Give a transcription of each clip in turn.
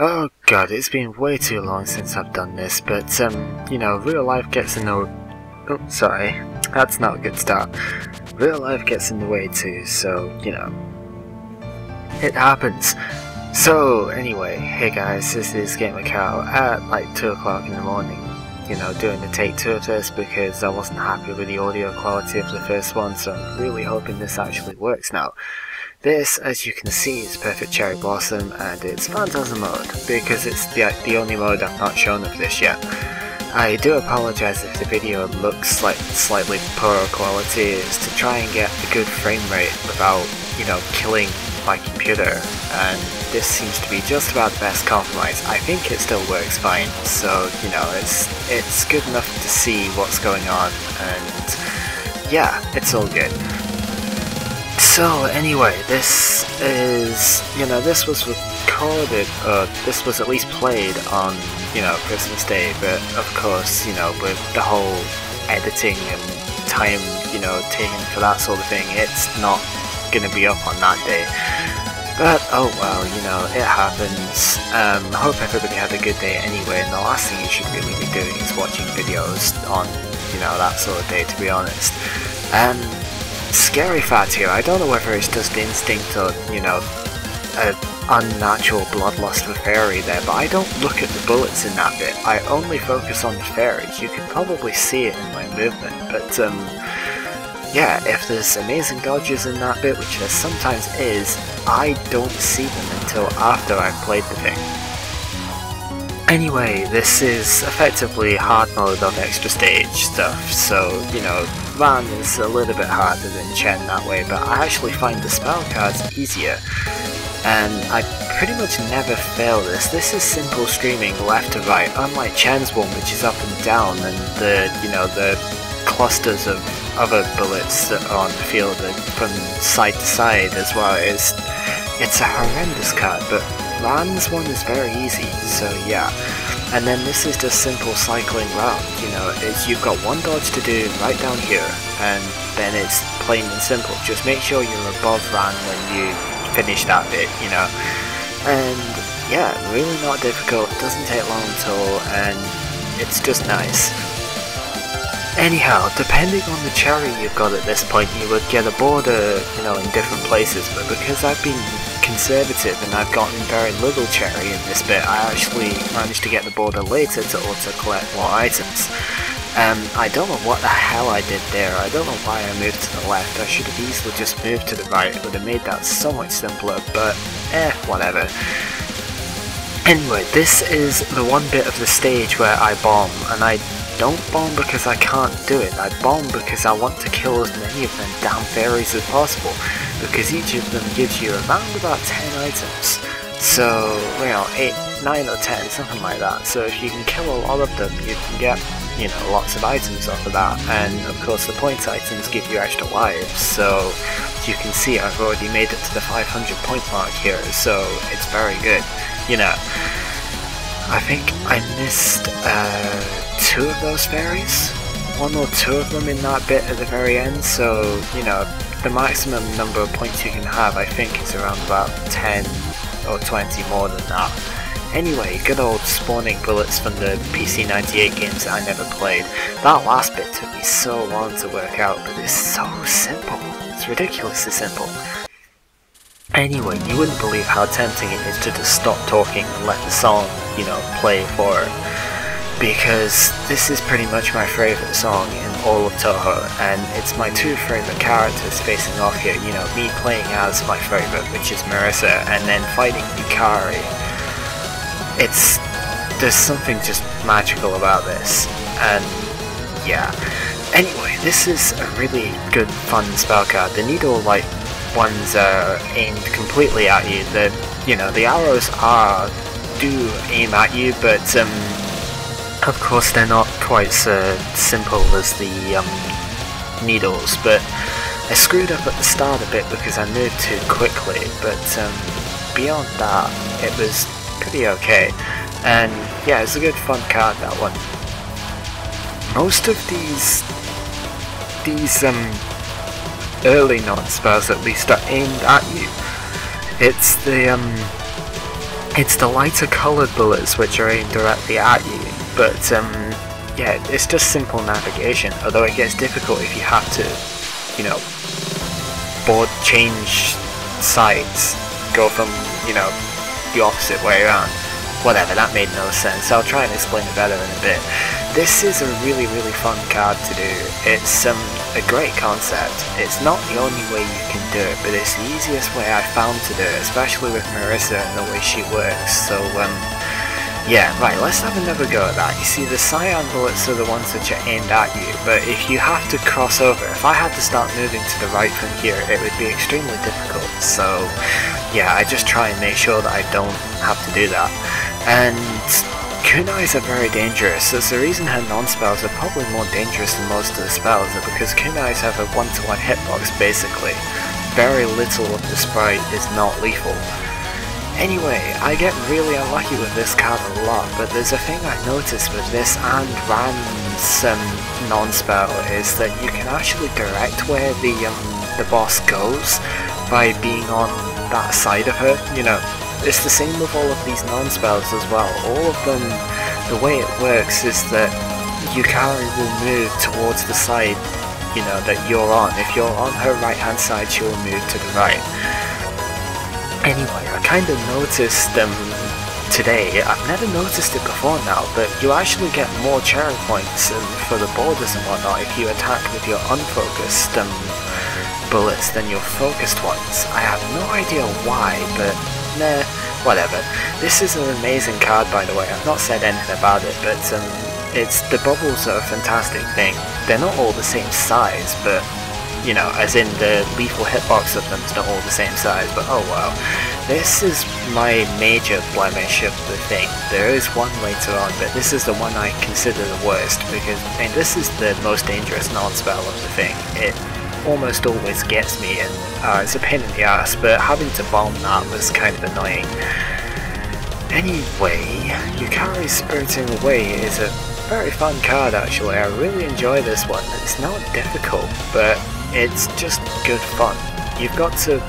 Oh god, it's been way too long since I've done this, but you know, real life gets in the... Oh, sorry, that's not a good start. Real life gets in the way too, so, you know, it happens. So, anyway, hey guys, this is gamercal at like 2 o'clock in the morning, you know, doing the take 2 of this because I wasn't happy with the audio quality of the first one, so I'm really hoping this actually works now. This, as you can see, is Perfect Cherry Blossom, and it's Phantasm mode, because it's the only mode I've not shown of this yet. I do apologise if the video looks like slightly poorer quality. It's to try and get a good frame rate without, you know, killing my computer, and this seems to be just about the best compromise. I think it still works fine, so, you know, it's good enough to see what's going on, and yeah, it's all good. So anyway, this is, you know, this was recorded, this was at least played on, you know, Christmas Day, but of course, you know, with the whole editing and time, you know, taken for that sort of thing, it's not gonna be up on that day. But oh well, you know, it happens. Hope everybody had a good day anyway, and the last thing you should really be doing is watching videos on, you know, that sort of day, to be honest. Scary fact here, I don't know whether it's just instinct or, you know, an unnatural bloodlust for fairy there, but I don't look at the bullets in that bit. I only focus on the fairies. You can probably see it in my movement, but yeah, if there's amazing dodges in that bit, which there sometimes is, I don't see them until after I've played the thing. Anyway, this is effectively hard mode of extra stage stuff, so, you know, Van is a little bit harder than Chen that way, but I actually find the spell cards easier, and I pretty much never fail this. This is simple streaming left to right, unlike Chen's one, which is up and down, and the, you know, the clusters of other bullets that are on the field from side to side as well. It's a horrendous card, but Van's one is very easy, so yeah. And then this is just simple cycling round, you know, you've got one dodge to do right down here, and then it's plain and simple. Just make sure you're above Ran when you finish that bit, you know. And yeah, really not difficult, doesn't take long at all, and it's just nice. Anyhow, depending on the cherry you've got at this point, you would get a border, you know, in different places, but because I've been conservative and I've gotten very little cherry in this bit, I actually managed to get the border later to auto-collect more items. I don't know what the hell I did there. I don't know why I moved to the left. I should have easily just moved to the right. It would have made that so much simpler, but whatever. Anyway, this is the one bit of the stage where I bomb, and I don't bomb because I can't do it. I bomb because I want to kill as many of them damn fairies as possible, because each of them gives you around about 10 items. So, you know, 8, 9 or 10, something like that. So if you can kill a lot of them, you can get, you know, lots of items off of that. And of course the point items give you extra lives, so as you can see I've already made it to the 500 point mark here, so it's very good, you know. I think I missed 2 of those fairies, 1 or 2 of them in that bit at the very end, so, you know, the maximum number of points you can have I think is around about 10 or 20 more than that. Anyway, good old spawning bullets from the PC98 games that I never played. That last bit took me so long to work out, but it's so simple. It's ridiculously simple. Anyway, you wouldn't believe how tempting it is to just stop talking and let the song, you know, play forward. Because this is pretty much my favourite song in all of Toho, and it's my 2 favourite characters facing off here, you know, me playing as my favourite, which is Marissa, and then fighting Yukari. There's something just magical about this, and yeah. Anyway, this is a really good fun spell card. The needle-like ones are aimed completely at you. You know, the arrows do aim at you, but of course they're not quite so simple as the needles, but I screwed up at the start a bit because I moved too quickly, but beyond that it was pretty okay, and yeah, it's a good fun card, that one. Most of these early non-spells at least are aimed at you. It's it's the lighter coloured bullets which are aimed directly at you, but yeah, it's just simple navigation, although it gets difficult if you have to, you know, change sides, go from, you know, the opposite way around. Whatever, that made no sense. I'll try and explain it better in a bit. This is a really fun card to do. It's a great concept. It's not the only way you can do it, but it's the easiest way I found to do it, especially with Marissa and the way she works. So yeah, right, let's have another go at that. You see, the cyan bullets are the ones which are aimed at you, but if you have to cross over, if I had to start moving to the right from here, it would be extremely difficult. So yeah, I just try and make sure that I don't have to do that. And kunais are very dangerous. There's the reason her non-spells are probably more dangerous than most of the spells, are because kunais have a 1-to-1 hitbox basically. Very little of the sprite is not lethal. Anyway, I get really unlucky with this card a lot, but there's a thing I noticed with this and Ran's non-spell is that you can actually direct where the boss goes by being on that side of her. You know, it's the same with all of these non-spells as well. All of them, the way it works is that Yukari will move towards the side, you know, that you're on. If you're on her right hand side, she will move to the right. Anyway, I kind of noticed today, I've never noticed it before now, but you actually get more cherry points for the borders and whatnot if you attack with your unfocused bullets than your focused ones. I have no idea why, but nah, whatever. This is an amazing card, by the way. I've not said anything about it, but the bubbles are a fantastic thing. They're not all the same size, but you know, as in the lethal hitbox of them is not all the same size, but oh wow. This is my major blemish of the thing. There is one later on, but this is the one I consider the worst, because I mean, this is the most dangerous non-spell of the thing. It almost always gets me, and it's a pain in the ass, but having to bomb that was kind of annoying. Anyway, Yukari Spiriting Away is a very fun card actually. I really enjoy this one. It's not difficult, but it's just good fun. You've got to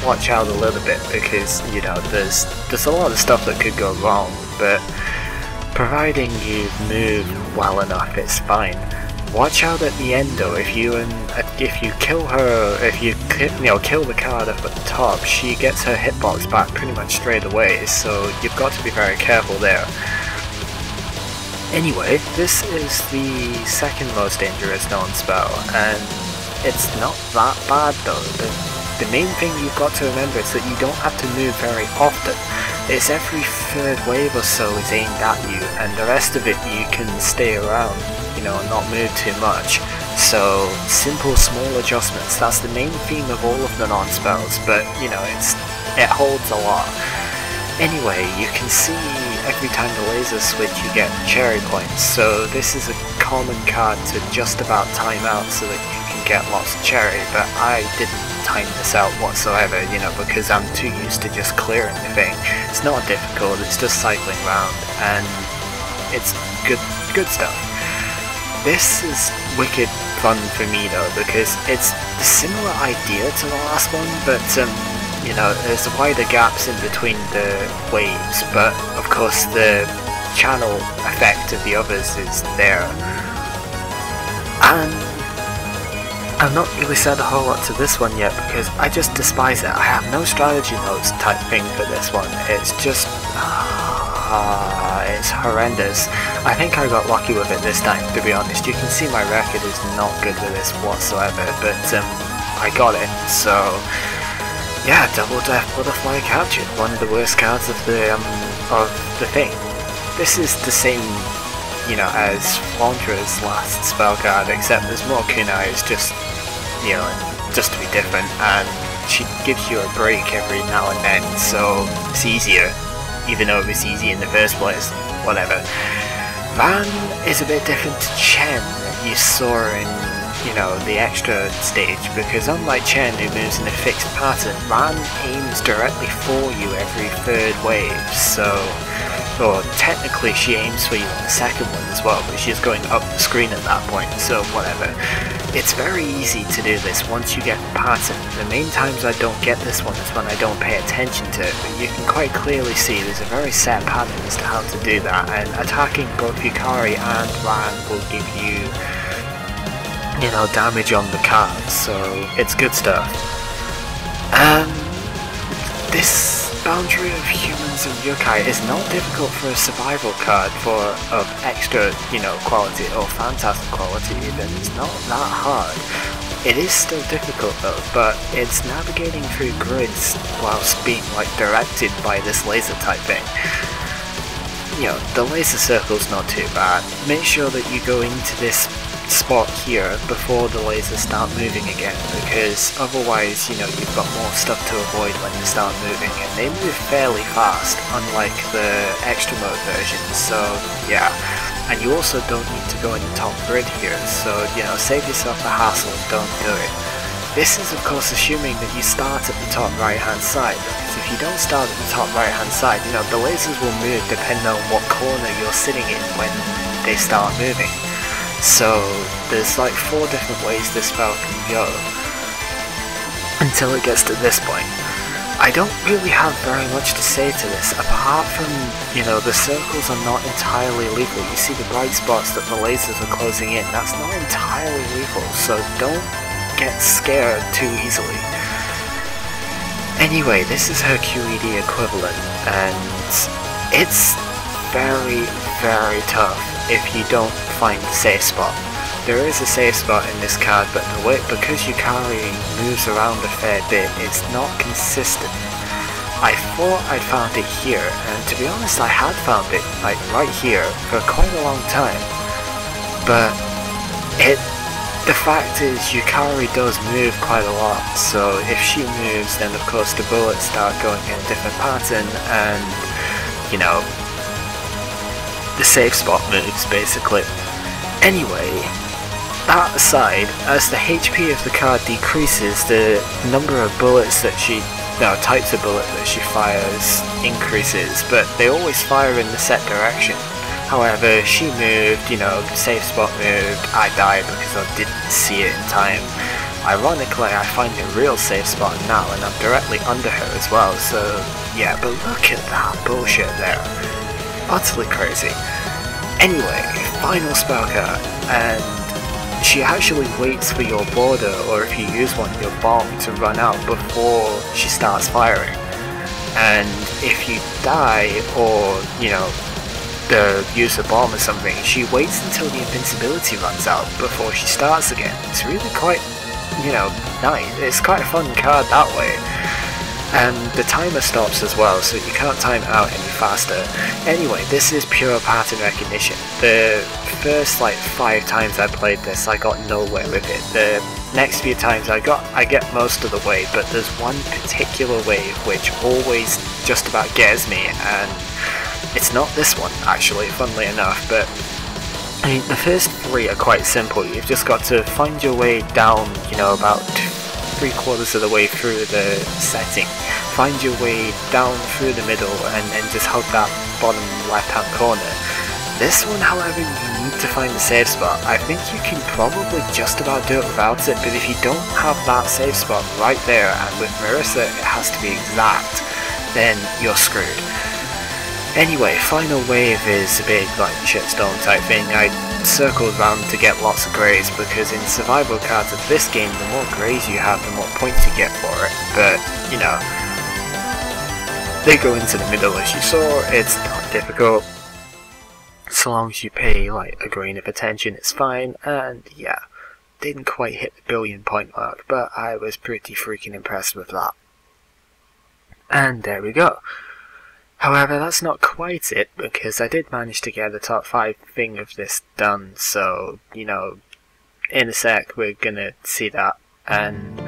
watch out a little bit because, you know, there's a lot of stuff that could go wrong, but providing you move well enough, it's fine. Watch out at the end though. If you kill her, if you kill the card up at the top, she gets her hitbox back pretty much straight away, so you've got to be very careful there. Anyway, this is the second most dangerous non-spell, and it's not that bad though. The main thing you've got to remember is that you don't have to move very often. It's every third wave or so is aimed at you, and the rest of it you can stay around, you know, and not move too much. So simple small adjustments, that's the main theme of all of the non-spells, but you know, it holds a lot. Anyway, you can see every time the laser switch you get cherry points, so this is a common card to just about time out so that you can get lots of cherry, but I didn't time this out whatsoever, you know, because I'm too used to just clearing the thing. It's not difficult, it's just cycling around, and it's good stuff. This is wicked fun for me though, because it's a similar idea to the last one, but you know, there's wider gaps in between the waves, but of course the channel effect of the others is there. And I've not really said a whole lot to this one yet because I just despise it. I have no strategy notes type thing for this one. It's just it's horrendous. I think I got lucky with it this time, to be honest. You can see my record is not good with this whatsoever, but I got it, so yeah, Double Death Butterfly captured, one of the worst cards of the thing. This is the same, you know, as Flandra's last spell card, except there's more kunais, just, you know, just to be different, and she gives you a break every now and then, so it's easier, even though it was easy in the first place. Whatever. Van is a bit different to Chen that you saw in, you know, the extra stage, because unlike Chen who moves in a fixed pattern, Van aims directly for you every third wave, so, or technically she aims for you in the second one as well, but she's going up the screen at that point, so whatever. it's very easy to do this once you get the pattern. The main times I don't get this one is when I don't pay attention to it, but you can quite clearly see there's a very set pattern as to how to do that, and attacking both Yukari and Ran will give you, you know, damage on the cards, so it's good stuff. This boundary of humans and yokai is not difficult for a survival card of extra, you know, quality or fantastic quality even. It's not that hard. It is still difficult though, but it's navigating through grids whilst being like directed by this laser type thing. You know, the laser circle's not too bad. Make sure that you go into this spot here before the lasers start moving again, because otherwise, you know, you've got more stuff to avoid when they start moving, and they move fairly fast, unlike the extra mode version, so yeah. And you also don't need to go in the top grid here, so, you know, save yourself the hassle and don't do it. This is of course assuming that you start at the top right hand side, because if you don't start at the top right hand side, you know, the lasers will move depending on what corner you're sitting in when they start moving. So there's like 4 different ways this spell can go until it gets to this point. I don't really have very much to say to this, apart from, you know, the circles are not entirely lethal. You see the bright spots that the lasers are closing in, that's not entirely lethal, so don't get scared too easily. Anyway, this is her QED equivalent, and it's very, very tough if you don't find the safe spot. There is a safe spot in this card, but the way, because Yukari moves around a fair bit, it's not consistent. I thought I'd found it here, and to be honest I had found it, like right here, for quite a long time. But the fact is Yukari does move quite a lot, so if she moves then of course the bullets start going in a different pattern, and, you know, the safe spot moves basically. Anyway, that aside, as the HP of the card decreases, the number of bullets that types of bullet that she fires increases, but they always fire in the set direction. However, she moved, you know, safe spot moved, I died because I didn't see it in time. Ironically, I find a real safe spot now and I'm directly under her as well, so yeah, but look at that bullshit there. Utterly crazy. Anyway, final spell card, and she actually waits for your border, or if you use one, your bomb to run out before she starts firing. And if you die, or, you know, use a bomb or something, she waits until the invincibility runs out before she starts again. It's really quite, you know, nice. It's quite a fun card that way. And the timer stops as well, so you can't time it out any faster. Anyway, this is pure pattern recognition. The first like 5 times I played this, I got nowhere with it. The next few times I get most of the way, but there's one particular wave which always just about gets me, and it's not this one actually, funnily enough, but I mean, the first 3 are quite simple. You've just got to find your way down, you know, about 3/4 of the way through the setting, find your way down through the middle, and then just hug that bottom left hand corner. This one, however, you need to find the safe spot. I think you can probably just about do it without it, but if you don't have that safe spot right there, and with Marissa it has to be exact, then you're screwed. Anyway, final wave is a big like shitstorm type thing. I circled around to get lots of greys, because in survival cards of this game, the more greys you have, the more points you get for it. But, you know, they go into the middle as you saw, it's not difficult. So long as you pay like a grain of attention, it's fine, and yeah, didn't quite hit the 1 billion point mark, but I was pretty freaking impressed with that. And there we go. However, that's not quite it, because I did manage to get the top 5 thing of this done, so, you know, in a sec we're gonna see that. And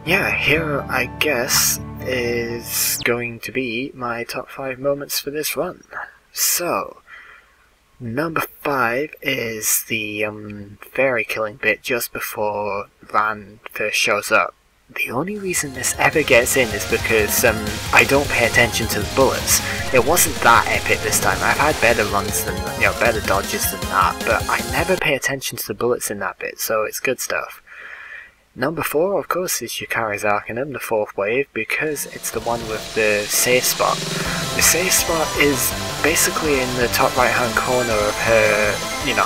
yeah, here I guess is going to be my top 5 moments for this run. So, number 5 is the fairy killing bit just before Ran first shows up. the only reason this ever gets in is because I don't pay attention to the bullets. It wasn't that epic this time. I've had better runs than, better dodges than that, but I never pay attention to the bullets in that bit, so it's good stuff. Number 4, of course, is Yukari's Arcanum, the 4th wave, because it's the one with the safe spot. The safe spot is basically in the top right hand corner of her,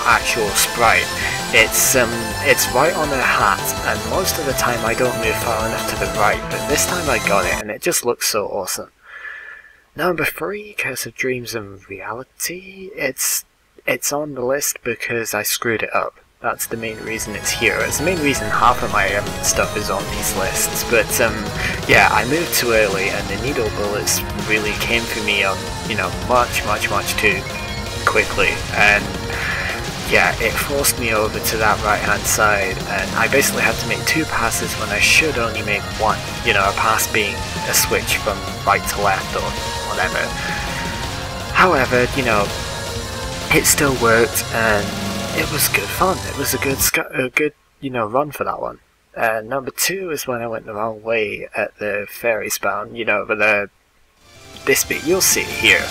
actual sprite. It's right on her hat, and most of the time I don't move far enough to the right, but this time I got it, and it just looks so awesome. Number 3, Curse of Dreams and Reality. It's on the list because I screwed it up. That's the main reason it's here. It's the main reason half of my stuff is on these lists. But yeah, I moved too early, and the needle bullets really came for me much too quickly. And yeah, it forced me over to that right hand side, and I basically had to make 2 passes when I should only make 1. A pass being a switch from right to left or whatever. However, it still worked, and it was good fun. It was a good run for that one. Number 2 is when I went the wrong way at the fairy spawn, over this bit, you'll see it here.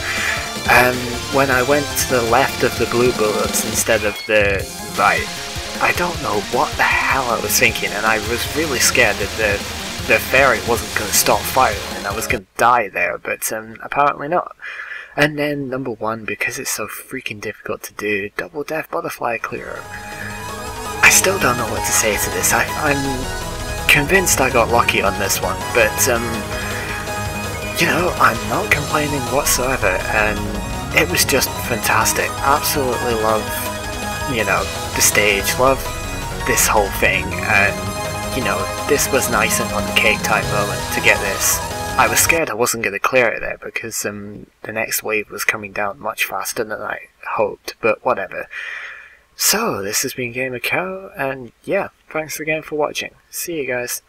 When I went to the left of the blue bullets instead of the right, I don't know what the hell I was thinking, and I was really scared that the fairy wasn't going to stop firing and I was going to die there, but apparently not. And then number 1, because it's so freaking difficult to do, Double Death Butterfly Clearer. I still don't know what to say to this. I'm convinced I got lucky on this one, but I'm not complaining whatsoever, and it was just fantastic. Absolutely love, the stage, love this whole thing, and, this was nice and on the cake type moment to get this. I was scared I wasn't going to clear it there because the next wave was coming down much faster than I hoped, but whatever. So, this has been gamercal, and yeah, thanks again for watching. See you guys.